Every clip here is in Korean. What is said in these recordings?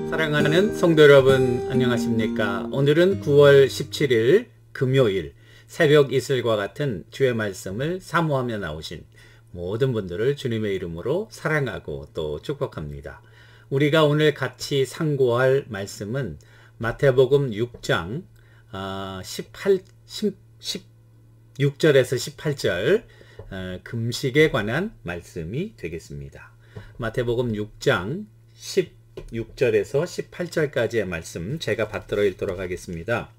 사랑하는 성도 여러분, 안녕하십니까? 오늘은 9월 17일 금요일 새벽 이슬과 같은 주의 말씀을 사모하며 나오신 모든 분들을 주님의 이름으로 사랑하고 또 축복합니다. 우리가 오늘 같이 상고할 말씀은 마태복음 6장 16절에서 18절 금식에 관한 말씀이 되겠습니다. 마태복음 6장 16절에서 18절까지의 말씀 제가 받들어 읽도록 하겠습니다.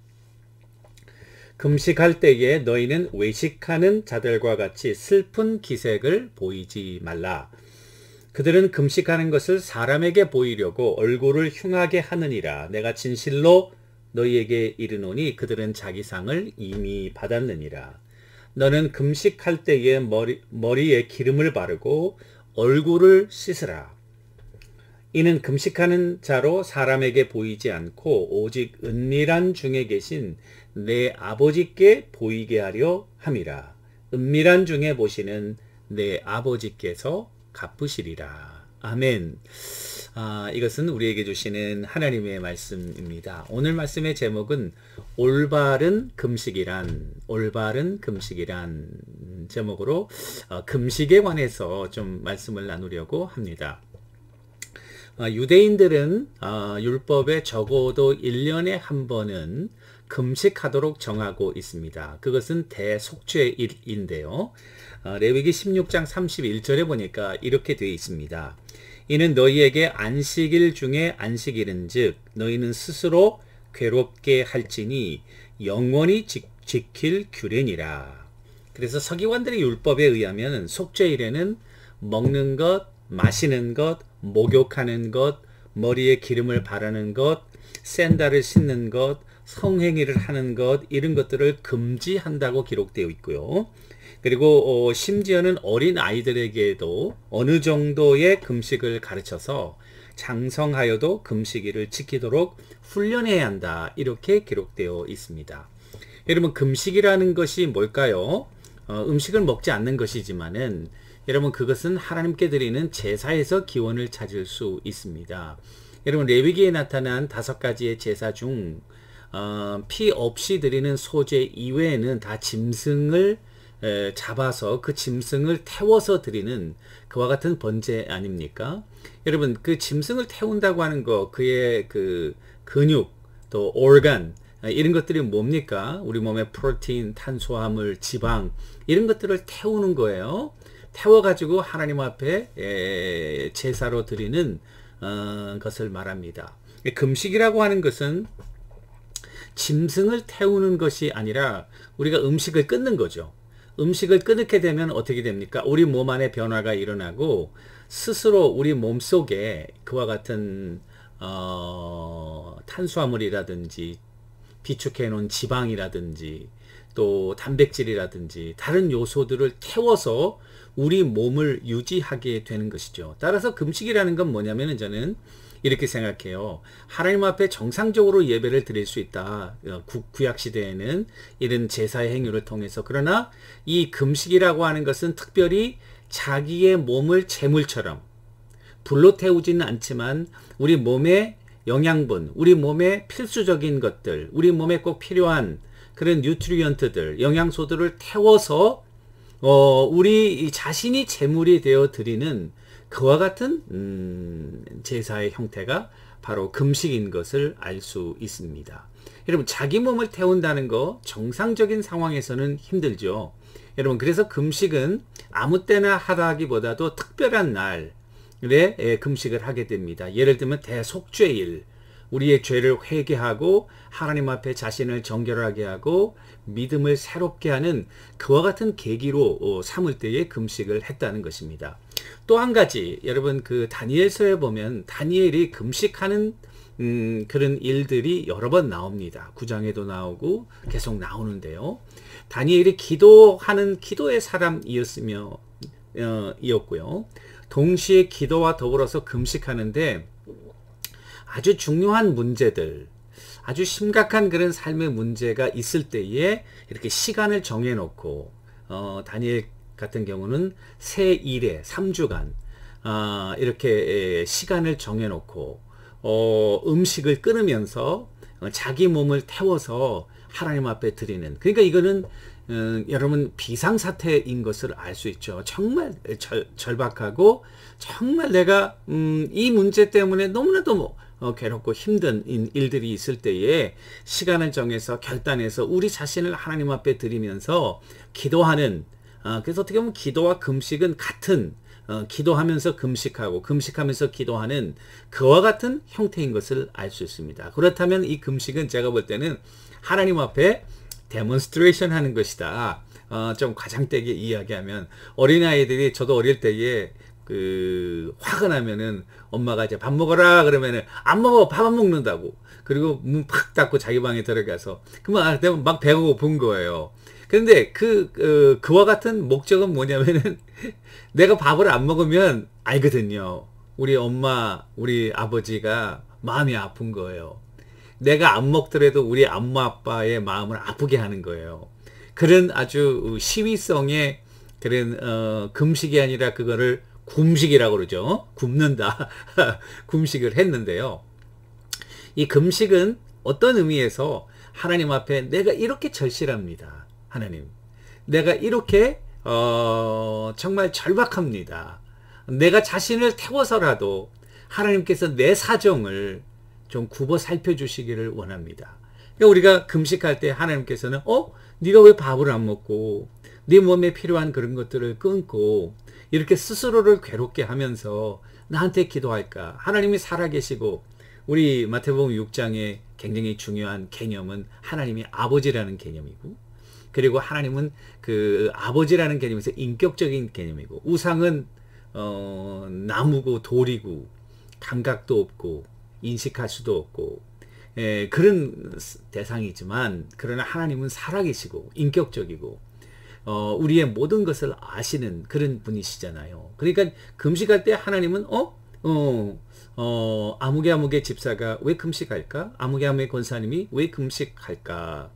금식할 때에 너희는 외식하는 자들과 같이 슬픈 기색을 보이지 말라. 그들은 금식하는 것을 사람에게 보이려고 얼굴을 흉하게 하느니라. 내가 진실로 너희에게 이르노니 그들은 자기 상을 이미 받았느니라. 너는 금식할 때에 머리에 기름을 바르고 얼굴을 씻으라. 이는 금식하는 자로 사람에게 보이지 않고 오직 은밀한 중에 계신 내 아버지께 보이게 하려 함이라. 은밀한 중에 보시는 내 아버지께서 갚으시리라. 아멘. 이것은 우리에게 주시는 하나님의 말씀입니다. 오늘 말씀의 제목은 올바른 금식이란 제목으로 금식에 관해서 좀 말씀을 나누려고 합니다. 유대인들은 율법에 적어도 1년에 한 번은 금식하도록 정하고 있습니다. 그것은 대속죄일인데요. 레위기 16장 31절에 보니까 이렇게 되어 있습니다. 이는 너희에게 안식일 중에 안식일은즉 너희는 스스로 괴롭게 할지니 영원히 지킬 규례니라. 그래서 서기관들의 율법에 의하면 속죄일에는 먹는 것, 마시는 것, 목욕하는 것, 머리에 기름을 바르는 것, 샌들을 신는 것, 성행위를 하는 것, 이런 것들을 금지한다고 기록되어 있고요. 그리고 심지어는 어린 아이들에게도 어느 정도의 금식을 가르쳐서 장성하여도 금식일을 지키도록 훈련해야 한다, 이렇게 기록되어 있습니다. 여러분, 금식이라는 것이 뭘까요? 음식을 먹지 않는 것이지만은 여러분, 그것은 하나님께 드리는 제사에서 기원을 찾을 수 있습니다. 여러분, 레위기에 나타난 5가지의 제사 중 피 없이 드리는 소제 이외에는 다 짐승을 잡아서 그 짐승을 태워서 드리는 그와 같은 번제 아닙니까? 여러분, 그 짐승을 태운다고 하는 거, 그의 그 근육, 또 organ, 이런 것들이 뭡니까? 우리 몸의 프로틴, 탄수화물, 지방, 이런 것들을 태우는 거예요. 태워가지고 하나님 앞에 제사로 드리는 것을 말합니다. 금식이라고 하는 것은 짐승을 태우는 것이 아니라 우리가 음식을 끊는 거죠. 음식을 끊게 되면 어떻게 됩니까? 우리 몸 안에 변화가 일어나고 스스로 우리 몸 속에 그와 같은 탄수화물이라든지 비축해 놓은 지방이라든지 또 단백질이라든지 다른 요소들을 태워서 우리 몸을 유지하게 되는 것이죠. 따라서 금식이라는 건 뭐냐면은 저는 이렇게 생각해요. 하나님 앞에 정상적으로 예배를 드릴 수 있다. 구약 시대에는 이런 제사의 행위를 통해서. 그러나 이 금식이라고 하는 것은 특별히 자기의 몸을 제물처럼 불로 태우지는 않지만 우리 몸의 영양분, 우리 몸의 필수적인 것들, 우리 몸에 꼭 필요한 그런 뉴트리언트들, 영양소들을 태워서 우리 자신이 제물이 되어 드리는 그와 같은 제사의 형태가 바로 금식인 것을 알 수 있습니다. 여러분, 자기 몸을 태운다는 거 정상적인 상황에서는 힘들죠. 여러분, 그래서 금식은 아무 때나 하다기보다도 특별한 날에 금식을 하게 됩니다. 예를 들면 대속죄일, 우리의 죄를 회개하고 하나님 앞에 자신을 정결하게 하고 믿음을 새롭게 하는 그와 같은 계기로 삼을 때에 금식을 했다는 것입니다. 또 한 가지, 여러분, 그 다니엘서에 보면 다니엘이 금식하는 그런 일들이 여러 번 나옵니다. 9장에도 나오고 계속 나오는데요. 다니엘이 기도하는 기도의 사람이었고요. 동시에 기도와 더불어서 금식하는데 아주 중요한 문제들, 아주 심각한 그런 삶의 문제가 있을 때에 이렇게 시간을 정해놓고 다니엘 같은 경우는 새 일에 3주간 이렇게 시간을 정해놓고 음식을 끊으면서 자기 몸을 태워서 하나님 앞에 드리는, 그러니까 이거는 여러분 비상사태인 것을 알 수 있죠. 정말 절박하고 정말 내가 이 문제 때문에 너무나도 괴롭고 힘든 일들이 있을 때에 시간을 정해서 결단해서 우리 자신을 하나님 앞에 드리면서 기도하는, 그래서 어떻게 보면 기도와 금식은 같은, 기도하면서 금식하고 금식하면서 기도하는 그와 같은 형태인 것을 알 수 있습니다. 그렇다면 이 금식은 제가 볼 때는 하나님 앞에 데몬스트레이션 하는 것이다. 좀 과장되게 이야기하면, 어린아이들이, 저도 어릴 때에 화가 나면은 엄마가 이제 밥 먹어라 그러면은 안 먹어, 밥 안 먹는다고. 그리고 문 팍 닫고 자기 방에 들어가서 그만 막 배가 고픈 거예요. 그런데 그와 같은 목적은 뭐냐면은 내가 밥을 안 먹으면 알거든요. 우리 엄마, 우리 아버지가 마음이 아픈 거예요. 내가 안 먹더라도 우리 엄마 아빠의 마음을 아프게 하는 거예요. 그런 아주 시위성의 그런 금식이 아니라 그거를 굶식이라고 그러죠. 굶는다. 굶식을 했는데요. 이 금식은 어떤 의미에서 하나님 앞에 내가 이렇게 절실합니다. 하나님, 내가 이렇게 정말 절박합니다. 내가 자신을 태워서라도 하나님께서 내 사정을 좀 굽어 살펴주시기를 원합니다. 그러니까 우리가 금식할 때 하나님께서는 네가 왜 밥을 안 먹고 네 몸에 필요한 그런 것들을 끊고 이렇게 스스로를 괴롭게 하면서 나한테 기도할까? 하나님이 살아계시고, 우리 마태복음 6장에 굉장히 중요한 개념은 하나님이 아버지라는 개념이고, 그리고 하나님은 그 아버지라는 개념에서 인격적인 개념이고, 우상은 나무고 돌이고 감각도 없고 인식할 수도 없고 그런 대상이지만, 그러나 하나님은 살아계시고 인격적이고 우리의 모든 것을 아시는 그런 분이시잖아요. 그러니까 금식할 때 하나님은 아무개 집사가 왜 금식할까? 아무개 권사님이 왜 금식할까?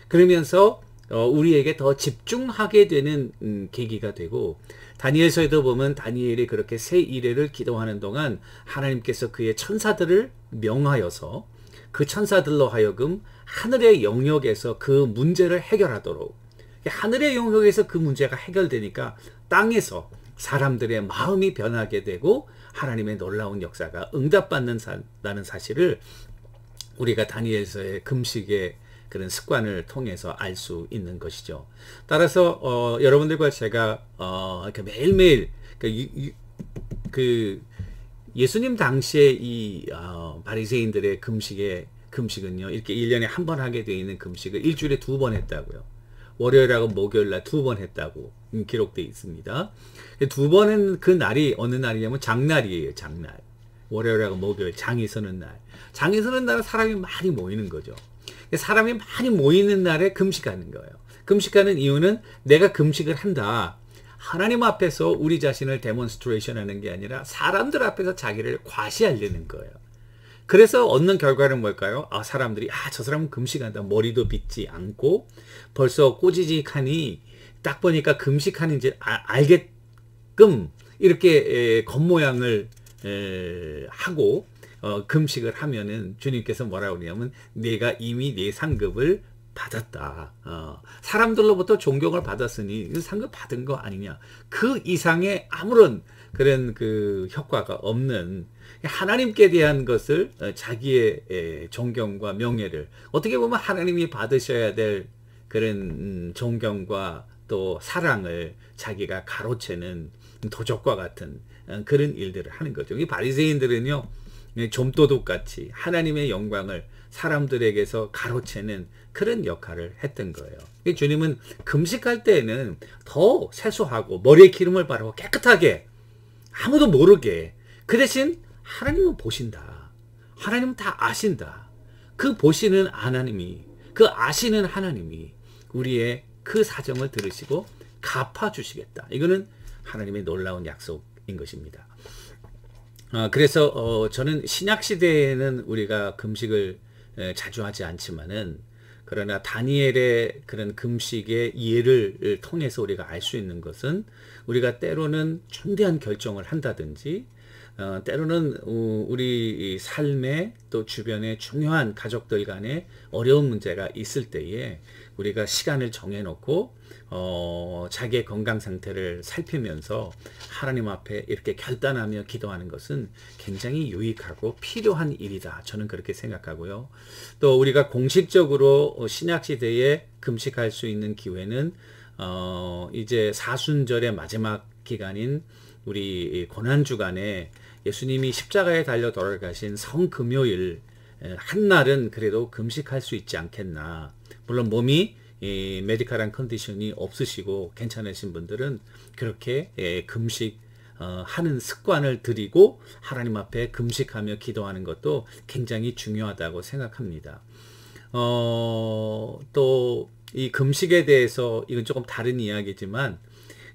그러면서 우리에게 더 집중하게 되는 계기가 되고, 다니엘서에도 보면 다니엘이 그렇게 새 이레를 기도하는 동안 하나님께서 그의 천사들을 명하여서 그 천사들로 하여금 하늘의 영역에서 그 문제를 해결하도록, 하늘의 영역에서 그 문제가 해결되니까 땅에서 사람들의 마음이 변하게 되고 하나님의 놀라운 역사가 응답받는다는 사실을 우리가 다니엘서의 금식의 그런 습관을 통해서 알 수 있는 것이죠. 따라서 여러분들과 제가 이렇게 매일매일 그 예수님 당시에 이 바리새인들의 금식은요, 이렇게 1년에 한 번 하게 되어 있는 금식을 일주일에 2번 했다고요. 월요일하고 목요일날 2번 했다고 기록되어 있습니다. 2번은 그 날이 어느 날이냐면 장날이에요. 장날. 월요일하고 목요일 장이 서는 날. 장이 서는 날은 사람이 많이 모이는 거죠. 사람이 많이 모이는 날에 금식하는 거예요. 금식하는 이유는 내가 금식을 한다, 하나님 앞에서 우리 자신을 데몬스트레이션 하는 게 아니라 사람들 앞에서 자기를 과시하려는 거예요. 그래서 얻는 결과는 뭘까요? 사람들이 저 사람은 금식한다, 머리도 빗지 않고 벌써 꼬지직하니 딱 보니까 금식하는지 알게끔 이렇게 겉모양을 하고 금식을 하면은 주님께서 뭐라고 그러냐면 내가 이미 내 상급을 받았다. 사람들로부터 존경을 받았으니 상급 받은 거 아니냐. 그 이상의 아무런 그런 그 효과가 없는 하나님께 대한 것을, 자기의 존경과 명예를, 어떻게 보면 하나님이 받으셔야 될 그런 존경과 또 사랑을 자기가 가로채는 도적과 같은 그런 일들을 하는 거죠. 이 바리새인들은요, 좀도둑같이 하나님의 영광을 사람들에게서 가로채는 그런 역할을 했던 거예요. 주님은 금식할 때에는 더 세수하고 머리에 기름을 바르고 깨끗하게, 아무도 모르게, 그 대신 하나님은 보신다. 하나님은 다 아신다. 그 보시는 하나님이, 그 아시는 하나님이 우리의 그 사정을 들으시고 갚아주시겠다. 이거는 하나님의 놀라운 약속인 것입니다. 그래서 저는 신약시대에는 우리가 금식을 자주 하지 않지만은, 그러나 다니엘의 그런 금식의 예를 통해서 우리가 알 수 있는 것은, 우리가 때로는 중대한 결정을 한다든지 때로는 우리 삶에 또 주변에 중요한 가족들 간에 어려운 문제가 있을 때에 우리가 시간을 정해놓고 자기의 건강 상태를 살피면서 하나님 앞에 이렇게 결단하며 기도하는 것은 굉장히 유익하고 필요한 일이다. 저는 그렇게 생각하고요. 또 우리가 공식적으로 신약시대에 금식할 수 있는 기회는 이제 사순절의 마지막 기간인 우리 고난주간에 예수님이 십자가에 달려 돌아가신 성금요일 한날은 그래도 금식할 수 있지 않겠나. 물론 몸이 메디컬한 컨디션이 없으시고 괜찮으신 분들은 그렇게 금식 하는 습관을 들이고 하나님 앞에 금식하며 기도하는 것도 굉장히 중요하다고 생각합니다. 또 이 금식에 대해서 이건 조금 다른 이야기지만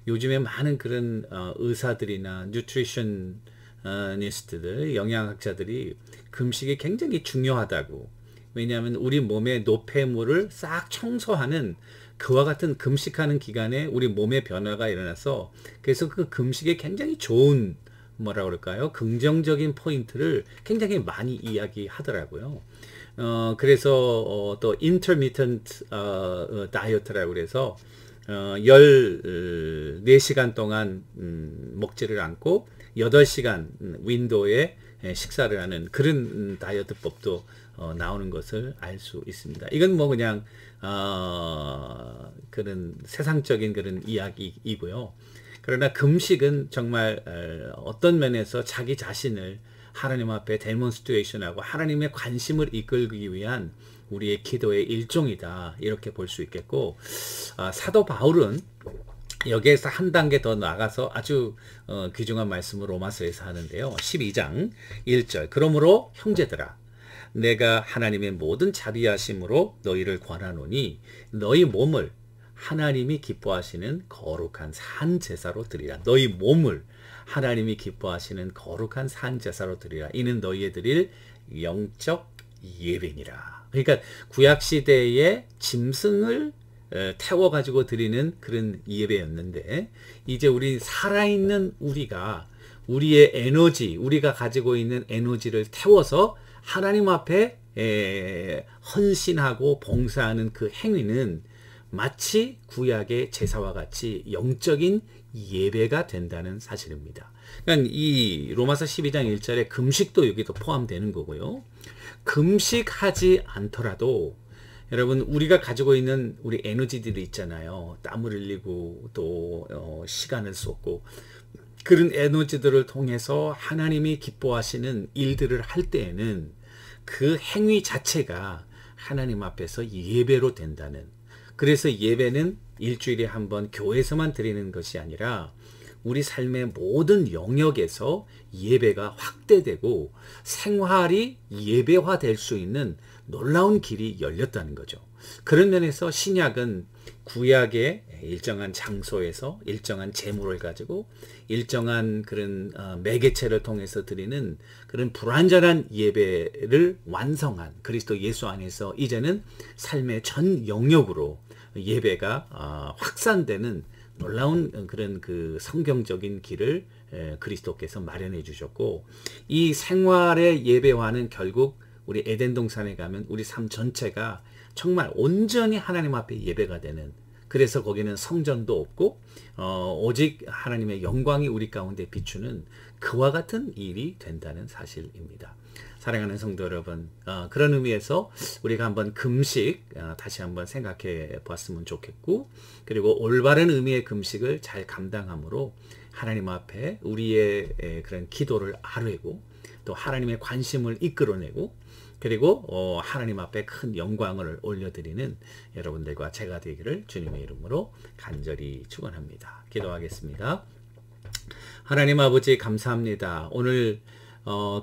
요즘에 많은 그런 의사들이나 뉴트리셔니스트들, 영양학자들이 금식이 굉장히 중요하다고. 왜냐하면 우리 몸의 노폐물을 싹 청소하는 그와 같은 금식하는 기간에 우리 몸의 변화가 일어나서 그래서 그 금식에 굉장히 좋은 뭐라 그럴까요? 긍정적인 포인트를 굉장히 많이 이야기하더라고요. 그래서 또 intermittent 다이어트라고 그래서 14시간 동안 먹지를 않고 8시간 윈도에 식사를 하는 그런 다이어트법도 나오는 것을 알 수 있습니다. 이건 뭐 그냥 그런 세상적인 그런 이야기이고요. 그러나 금식은 정말 어떤 면에서 자기 자신을 하나님 앞에 데몬스트레이션하고 하나님의 관심을 이끌기 위한 우리의 기도의 일종이다. 이렇게 볼 수 있겠고, 사도 바울은 여기에서 한 단계 더 나가서 아주 귀중한 말씀을 로마서에서 하는데요. 12장 1절. 그러므로 형제들아, 내가 하나님의 모든 자비하심으로 너희를 권하노니 너희 몸을 하나님이 기뻐하시는 거룩한 산 제사로 드리라. 너희 몸을 하나님이 기뻐하시는 거룩한 산 제사로 드리라. 이는 너희의 드릴 영적 예배니라. 그러니까 구약 시대에 짐승을 태워 가지고 드리는 그런 예배였는데 이제 우리 살아있는 우리가 우리의 에너지, 우리가 가지고 있는 에너지를 태워서 하나님 앞에 헌신하고 봉사하는 그 행위는 마치 구약의 제사와 같이 영적인 예배가 된다는 사실입니다. 그러니까 이 로마서 12장 1절에 금식도 여기도 포함되는 거고요. 금식하지 않더라도 여러분 우리가 가지고 있는 우리 에너지들이 있잖아요. 땀을 흘리고 또 시간을 쏟고 그런 에너지들을 통해서 하나님이 기뻐하시는 일들을 할 때에는 그 행위 자체가 하나님 앞에서 예배로 된다는. 그래서 예배는 일주일에 한 번 교회에서만 드리는 것이 아니라 우리 삶의 모든 영역에서 예배가 확대되고 생활이 예배화될 수 있는 놀라운 길이 열렸다는 거죠. 그런 면에서 신약은 구약의 일정한 장소에서 일정한 제물을 가지고 일정한 그런 매개체를 통해서 드리는 그런 불완전한 예배를 완성한 그리스도 예수 안에서 이제는 삶의 전 영역으로 예배가 확산되는 놀라운 그런 그 성경적인 길을 그리스도께서 마련해 주셨고 이 생활의 예배화는 결국 우리 에덴 동산에 가면 우리 삶 전체가 정말 온전히 하나님 앞에 예배가 되는 그래서 거기는 성전도 없고 오직 하나님의 영광이 우리 가운데 비추는 그와 같은 일이 된다는 사실입니다. 사랑하는 성도 여러분, 그런 의미에서 우리가 한번 금식 다시 한번 생각해 보았으면 좋겠고 그리고 올바른 의미의 금식을 잘 감당함으로 하나님 앞에 우리의 그런 기도를 아뢰고 또 하나님의 관심을 이끌어내고 그리고 하나님 앞에 큰 영광을 올려드리는 여러분들과 제가 되기를 주님의 이름으로 간절히 축원합니다. 기도하겠습니다. 하나님 아버지 감사합니다. 오늘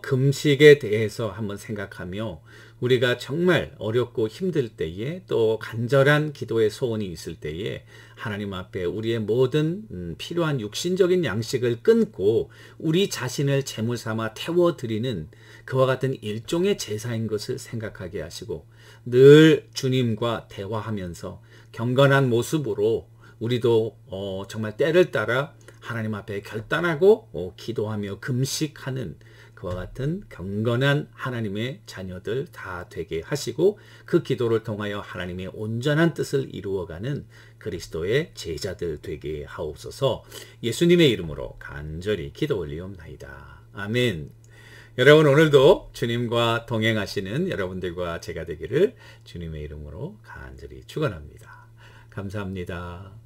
금식에 대해서 한번 생각하며 우리가 정말 어렵고 힘들 때에 또 간절한 기도의 소원이 있을 때에 하나님 앞에 우리의 모든 필요한 육신적인 양식을 끊고 우리 자신을 제물 삼아 태워드리는 그와 같은 일종의 제사인 것을 생각하게 하시고 늘 주님과 대화하면서 경건한 모습으로 우리도 정말 때를 따라 하나님 앞에 결단하고 기도하며 금식하는 그와 같은 경건한 하나님의 자녀들 다 되게 하시고 그 기도를 통하여 하나님의 온전한 뜻을 이루어가는 그리스도의 제자들 되게 하옵소서. 예수님의 이름으로 간절히 기도 올리옵나이다. 아멘. 여러분 오늘도 주님과 동행하시는 여러분들과 제가 되기를 주님의 이름으로 간절히 축원합니다. 감사합니다.